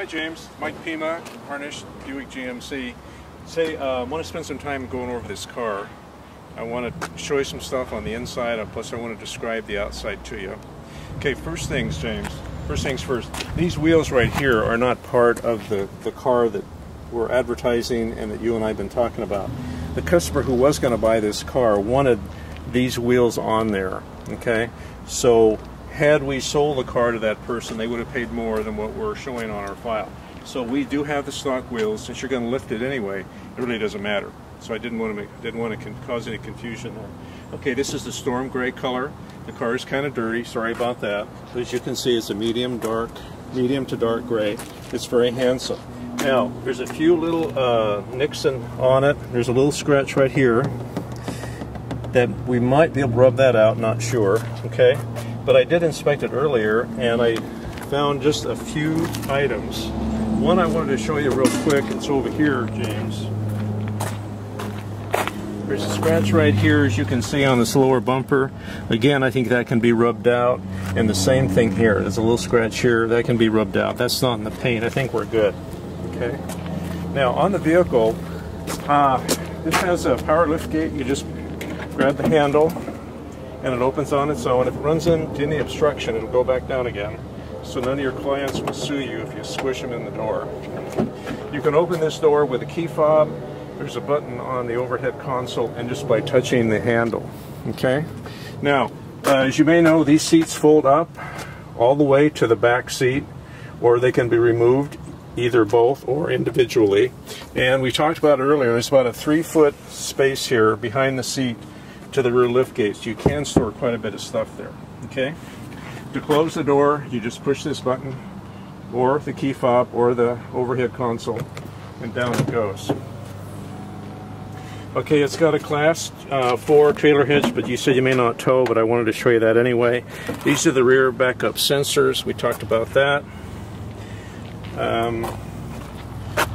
James, Mike Pima, Harnish, Buick GMC. Say, I want to spend some time going over this car. I want to show you some stuff on the inside, plus I want to describe the outside to you. Okay, first things, James. First things first. These wheels right here are not part of the car that we're advertising and that you and I have been talking about. The customer who was going to buy this car wanted these wheels on there. Okay, so had we sold the car to that person, they would have paid more than what we're showing on our file. So we do have the stock wheels. Since you're going to lift it anyway, it really doesn't matter. So I didn't want to cause any confusion there. Okay, this is the storm gray color. The car is kind of dirty. Sorry about that. But as you can see, it's a medium to dark gray. It's very handsome. Now, there's a few little nicks on it. There's a little scratch right here that we might be able to rub that out. Not sure. Okay, but I did inspect it earlier, and I found just a few items. One I wanted to show you real quick. It's over here, James. There's a scratch right here, as you can see, on this lower bumper. Again, I think that can be rubbed out. And the same thing here. There's a little scratch here. That can be rubbed out. That's not in the paint. I think we're good. Okay. Now, on the vehicle, this has a power lift gate. You just grab the handle, and it opens on its own. If it runs into any obstruction, it'll go back down again. So none of your clients will sue you if you squish them in the door. You can open this door with a key fob. There's a button on the overhead console, and just by touching the handle. Okay. Now, as you may know, these seats fold up all the way to the back seat, or they can be removed, either both or individually. And we talked about it earlier. There's about a 3-foot space here behind the seat to the rear lift gates. You can store quite a bit of stuff there. Okay. To close the door, you just push this button, or the key fob, or the overhead console, and down it goes. Okay, it's got a class 4 trailer hitch, but you said you may not tow, but I wanted to show you that anyway. These are the rear backup sensors. We talked about that.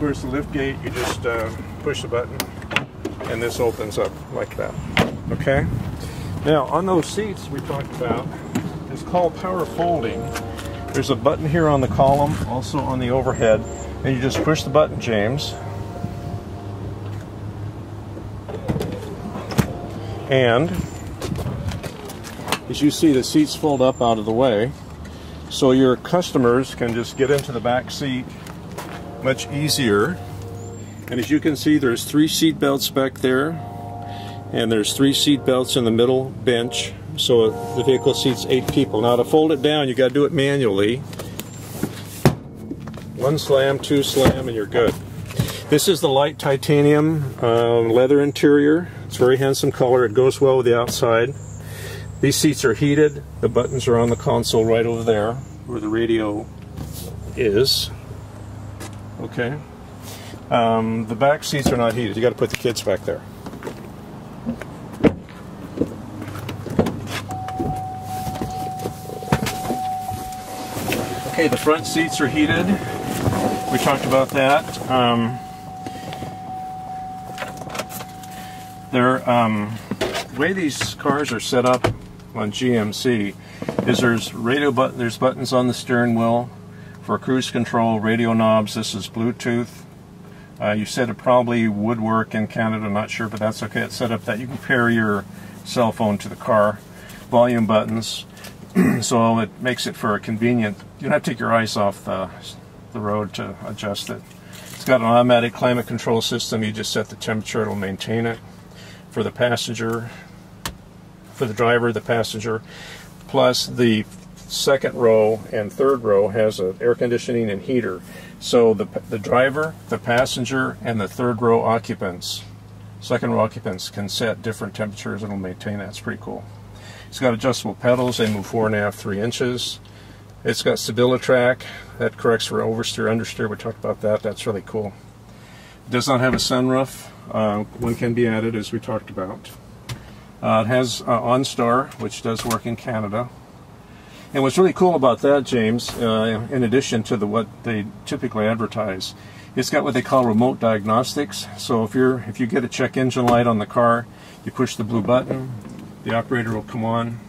Where's the lift gate? You just push the button, and this opens up like that. Okay? Now, on those seats we talked about, it's called power folding. There's a button here on the column, also on the overhead, and you just push the button, James. And as you see, the seats fold up out of the way, so your customers can just get into the back seat much easier. And as you can see, there's 3 seat belts back there, and there's 3 seat belts in the middle bench, so the vehicle seats 8 people. Now, to fold it down, you got to do it manually. 1 slam, 2 slam, and you're good. This is the light titanium leather interior. It's a very handsome color. It goes well with the outside. These seats are heated. The buttons are on the console right over there where the radio is. Okay. The back seats are not heated. You got to put the kids back there. Okay, the front seats are heated. We talked about that. The way these cars are set up on GMC is there's buttons on the steering wheel for cruise control, radio knobs. This is Bluetooth. You said it probably would work in Canada, not sure, but that's okay. It's set up that you can pair your cell phone to the car. Volume buttons, so it makes it for a convenient. You don't have to take your eyes off the road to adjust it. It's got an automatic climate control system. You just set the temperature, it'll maintain it. For the passenger, for the driver, the passenger, plus the second row and third row has an air conditioning and heater. So the driver, the passenger, and the third row occupants, second row occupants, can set different temperatures and it'll maintain that. It's pretty cool. It's got adjustable pedals. They move 4.5, 3 inches. It's got StabiliTrak. That corrects for oversteer, understeer. We talked about that. That's really cool. It does not have a sunroof. One can be added, as we talked about. It has OnStar, which does work in Canada. And what's really cool about that, James, in addition to what they typically advertise, it's got what they call remote diagnostics. So if you get a check engine light on the car, you push the blue button, the operator will come on.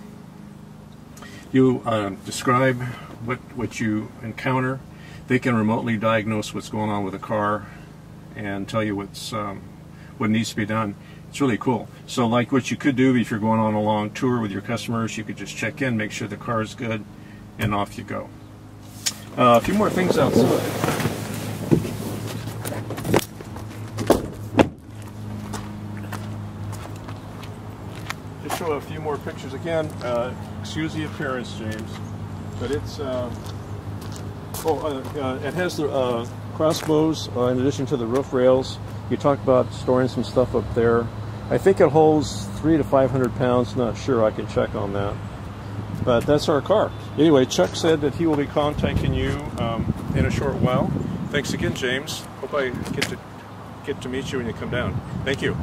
You describe what you encounter. they can remotely diagnose what's going on with the car and tell you what needs to be done. It's really cool. So like what you could do if you're going on a long tour with your customers, you could just check in, make sure the car is good, and off you go. A few more things outside. Just show a few more pictures again. Excuse the appearance, James, but it's it has the crossbows in addition to the roof rails. You talked about storing some stuff up there. I think it holds 300 to 500 pounds. Not sure. I can check on that. But that's our car. Anyway, Chuck said that he will be contacting you in a short while. Thanks again, James. Hope I get to meet you when you come down. Thank you.